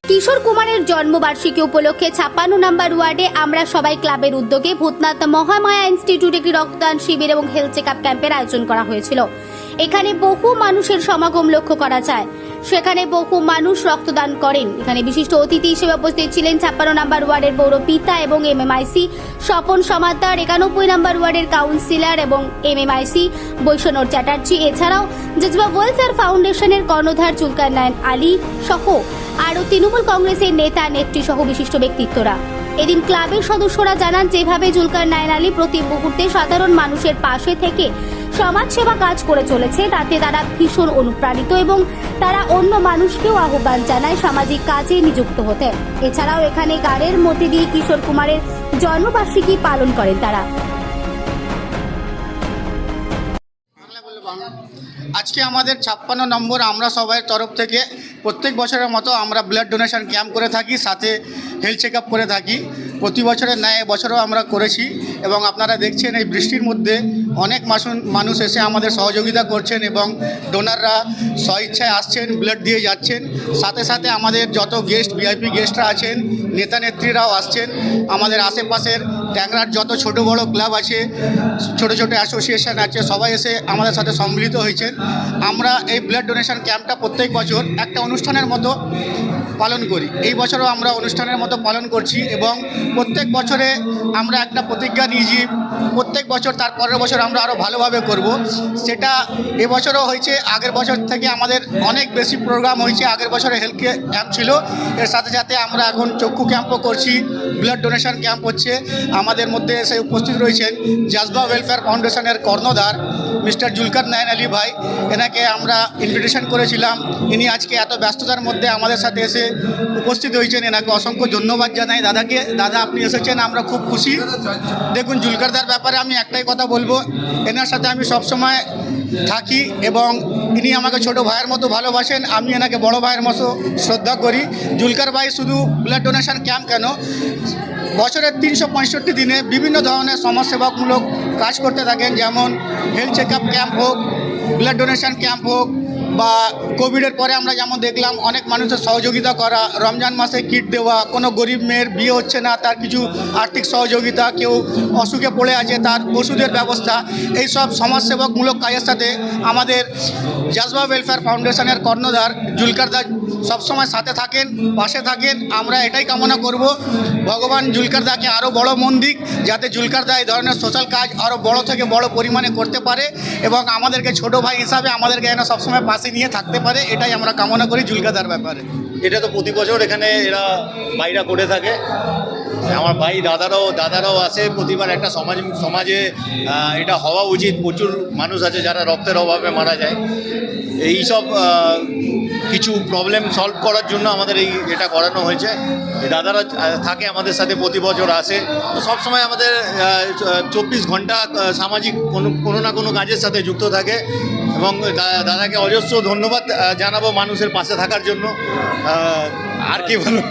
কিশোর কুমারের জন্মবার্ষিকী উপলক্ষে 56 নম্বর ওয়ার্ডে আমরা সবাই ক্লাবের উদ্যোগে ভূতনাথ মহামায়া ইনস্টিটিউট একটি রক্তদান শিবির এবং হেলথ চেক আপ ক্যাম্পের আয়োজন করা হয়েছিল। এখানে বহু মানুষের সমাগম লক্ষ্য করা যায়। সেখানে বহু মানুষ রক্তদান করেন। এখানে বিশিষ্ট অতিথি হিসেবে উপস্থিত ছিলেন 56 নম্বর ওয়ার্ডের পৌর পিতা এবং এমএমআইসি স্বপন সমাদ্দার, 91 নম্বর ওয়ার্ডের কাউন্সিলর এবং এমএমআইসি বৈষ্ণব চ্যাটার্জি, এছাড়াও জজবা ওয়েলফেয়ার ফাউন্ডেশনের কর্ণধার জুলকার নায়ন আলী সহ আরও তৃণমূল কংগ্রেসের নেতা নেত্রী সহ বিশিষ্ট ব্যক্তিত্বরা। এদিন ক্লাবের সদস্যরা জানান, যেভাবে জুলকার নায়ন আলী প্রতি মুহূর্তে সাধারণ মানুষের পাশে থেকে সমাজসেবা কাজ করে চলেছে, তাতে তারা ভীষণ অনুপ্রাণিত এবং তারা অন্য মানুষকেও আহ্বান জানায় সামাজিক কাজে নিযুক্ত হতে। এছাড়াও এখানে গানের মধ্যে দিয়ে কিশোর কুমারের জন্মবার্ষিকী পালন করেন তারা। আজকে আমাদের 56 নম্বর আমরা সবাই তরফ থেকে প্রত্যেক বছরের মতো আমরা ব্লাড ডোনেশন ক্যাম্প করে থাকি, সাথে হেলথ চেক আপ করে থাকি। প্রতি বছরের ন্যায় এবছরও আমরা করেছি এবং আপনারা দেখছেন এই বৃষ্টির মধ্যে অনেক মানুষ এসে আমাদের সহযোগিতা করছেন এবং ডোনাররা স্বইচ্ছায় আসছেন, ব্লাড দিয়ে যাচ্ছেন। সাথে সাথে আমাদের যত গেস্ট ভিআইপি গেস্টরা আছেন, নেতা নেত্রীরাও আসছেন। আমাদের আশেপাশের ট্যাংরার যত ছোট বড় ক্লাব আছে, ছোট ছোট অ্যাসোসিয়েশন আছে, সবাই এসে আমাদের সাথে সম্মিলিত হয়েছেন। আমরা এই ব্লাড ডোনেশন ক্যাম্পটা প্রত্যেক বছর একটা অনুষ্ঠানের মতো পালন করি। এই বছরও আমরা অনুষ্ঠানের মতো পালন করছি এবং প্রত্যেক বছরে আমরা একটা প্রতিজ্ঞা নিয়েছি, প্রত্যেক বছর তার পরের বছর আমরা আরও ভালোভাবে করব। সেটা এবছরও হয়েছে। আগের বছর থেকে আমাদের অনেক বেশি প্রোগ্রাম হয়েছে। আগের বছরে হেলথ ক্যাম্প ছিল, এর সাথে সাথে আমরা এখন চক্ষু ক্যাম্পও করছি, ব্লাড ডোনেশন ক্যাম্প হচ্ছে। আমাদের মধ্যে এসে উপস্থিত রয়েছেন জজবা ওয়েলফেয়ার ফাউন্ডেশনের কর্ণধার মিস্টার জুলকার নায়ন আলী ভাই। এনাকে আমরা ইনভিটেশন করেছিলাম, ইনি আজকে এত ব্যস্ততার মধ্যে আমাদের সাথে এসে উপস্থিত হয়েছেন। এনাকে অসংখ্য ধন্যবাদ জানাই দাদাকে। দাদা, আপনি এসেছেন, আমরা খুব খুশি। দেখুন, জুলকারদার ব্যাপারে আমি একটাই কথা বলবো, এনার সাথে আমি সবসময় থাকি এবং ইনি আমাকে ছোট ভাইয়ের মতো ভালোবাসেন, আমি এনাকে বড় ভাইয়ের মতো শ্রদ্ধা করি। জুলকার ভাই শুধু ব্লাড ডোনেশন ক্যাম্প কেন, বছরের 365 দিনে বিভিন্ন ধরনের সমাজসেবামূলক কাজ করতে থাকেন, যেমন হেলথ চেক আপ ক্যাম্প হোক, ব্লাড ডোনেশন ক্যাম্প হোক, বা কোভিডের পরে আমরা যেমন দেখলাম অনেক মানুষের সহযোগিতা করা, রমজান মাসে কিট দেওয়া, কোনো গরিব মেয়ের বিয়ে হচ্ছে না তার কিছু আর্থিক সহযোগিতা, কেউ অসুখে পড়ে আছে তার ওষুধের ব্যবস্থা, এই সব সমাজসেবামূলক কাজের সাথে আমাদের জজবা ওয়েলফেয়ার ফাউন্ডেশনের কর্ণধার জুলকার দা সবসময় সাথে থাকেন, পাশে থাকেন। আমরা এটাই কামনা করব, ভগবান জুলকার দাকে আরও বড় মন দিক, যাতে জুলকার দা এই ধরনের সোশ্যাল কাজ আরও বড় থেকে বড় পরিমাণে করতে পারে এবং আমাদেরকে ছোট ভাই হিসাবে আমাদেরকে যেন সবসময় পাশে নিয়ে থাকতে পারে, এটাই আমরা কামনা করি জুলকারদার ব্যাপারে। এটা তো প্রতি বছর এখানে এরা ভাইরা করে থাকে। আমার ভাই দাদারাও আসে প্রতিবার। একটা সমাজে এটা হওয়া উচিত। প্রচুর মানুষ আছে যারা রক্তের অভাবে মারা যায়। এই সব কিছু প্রবলেম সলভ করার জন্য আমাদের এটা করানো হয়েছে। দাদারা থাকে আমাদের সাথে, প্রতি বছর আসে। তো সবসময় আমাদের 24 ঘন্টা সামাজিক কোনো না কোনো কাজের সাথে যুক্ত থাকে এবং দাদাকে অজস্র ধন্যবাদ জানাবো মানুষের পাশে থাকার জন্য। আর কি বলবো।